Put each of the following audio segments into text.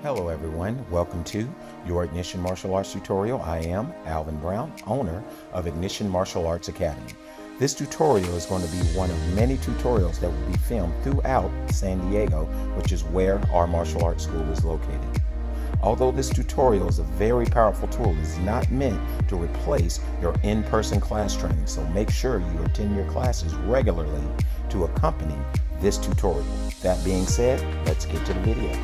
Hello everyone, welcome to your Ignition Martial Arts tutorial. I am Alvin Brown, owner of Ignition Martial Arts Academy. This tutorial is going to be one of many tutorials that will be filmed throughout San Diego, which is where our martial arts school is located. Although this tutorial is a very powerful tool, it is not meant to replace your in-person class training, so make sure you attend your classes regularly to accompany this tutorial. That being said, let's get to the video.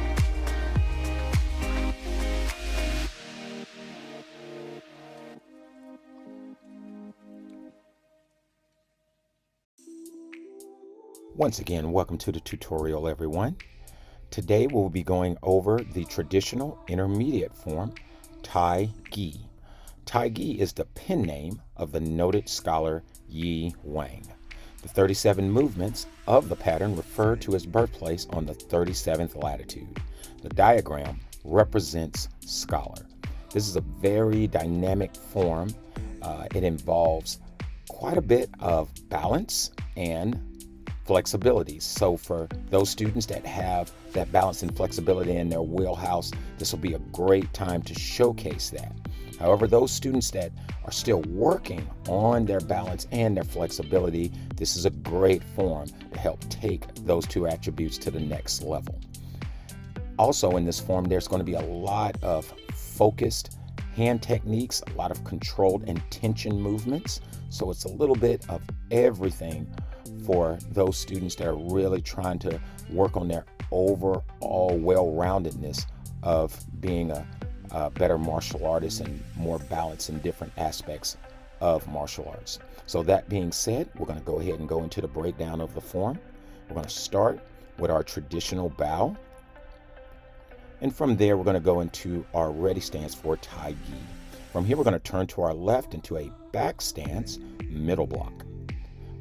Once again, welcome to the tutorial, everyone. Today we'll be going over the traditional intermediate form, Tai Gye. Tai Gye is the pen name of the noted scholar Yi Wang. The 37 movements of the pattern refer to his birthplace on the 37th latitude. The diagram represents scholar. This is a very dynamic form. It involves quite a bit of balance and flexibility. So for those students that have that balance and flexibility in their wheelhouse, this will be a great time to showcase that. However, those students that are still working on their balance and their flexibility, this is a great form to help take those two attributes to the next level. Also in this form, there's going to be a lot of focused hand techniques, a lot of controlled and tension movements. So it's a little bit of everything for those students that are really trying to work on their overall well-roundedness of being a better martial artist and more balanced in different aspects of martial arts. So that being said, we're going to go ahead and go into the breakdown of the form. We're going to start with our traditional bow. And from there, we're going to go into our ready stance for Tai Gye. From here, we're going to turn to our left into a back stance, middle block.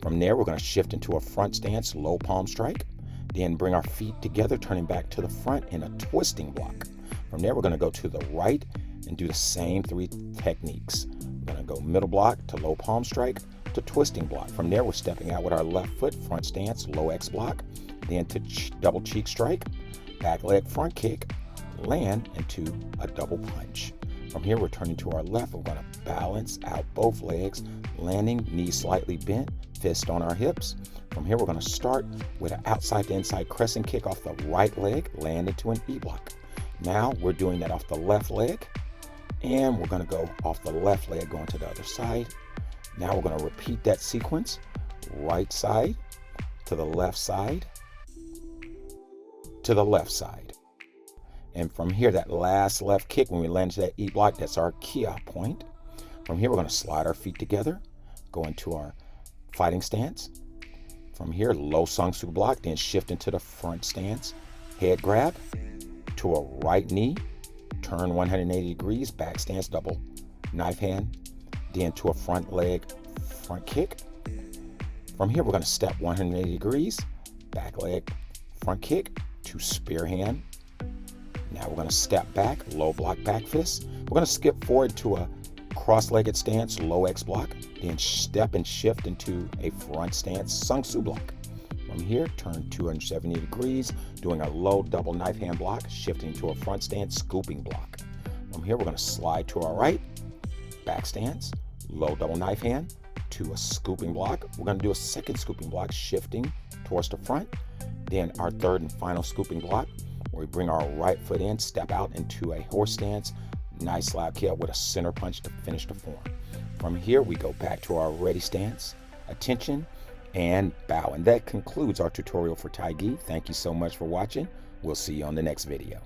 From there, we're going to shift into a front stance, low palm strike. Then bring our feet together, turning back to the front in a twisting block. From there, we're going to go to the right and do the same three techniques. We're going to go middle block to low palm strike to twisting block. From there, we're stepping out with our left foot, front stance, low X block. Then to double cheek strike, back leg front kick, land into a double punch. From here, we're turning to our left. We're going to balance out both legs, landing, knees slightly bent, fist on our hips. From here, we're going to start with an outside to inside crescent kick off the right leg, land into an E block. Now we're doing that off the left leg, and we're going to go off the left leg, going to the other side. Now we're going to repeat that sequence, right side to the left side, to the left side. And from here, that last left kick, when we land to that E block, that's our Kia point. From here, we're going to slide our feet together, go into our fighting stance. From here, low Sung Soo block, then shift into the front stance, head grab to a right knee, turn 180 degrees, back stance, double knife hand, then to a front leg, front kick. From here, we're going to step 180 degrees, back leg, front kick to spear hand. Now we're going to step back, low block back fist. We're going to skip forward to a cross-legged stance, low X block, then step and shift into a front stance, Sung Soo block. From here, turn 270 degrees, doing a low double knife hand block, shifting to a front stance, scooping block. From here, we're going to slide to our right, back stance, low double knife hand, to a scooping block. We're going to do a second scooping block, shifting towards the front. Then our third and final scooping block, where we bring our right foot in, step out into a horse stance, nice slap kick with a center punch to finish the form. From here, we go back to our ready stance, attention, and bow. And that concludes our tutorial for Tai Gye. Thank you so much for watching. We'll see you on the next video.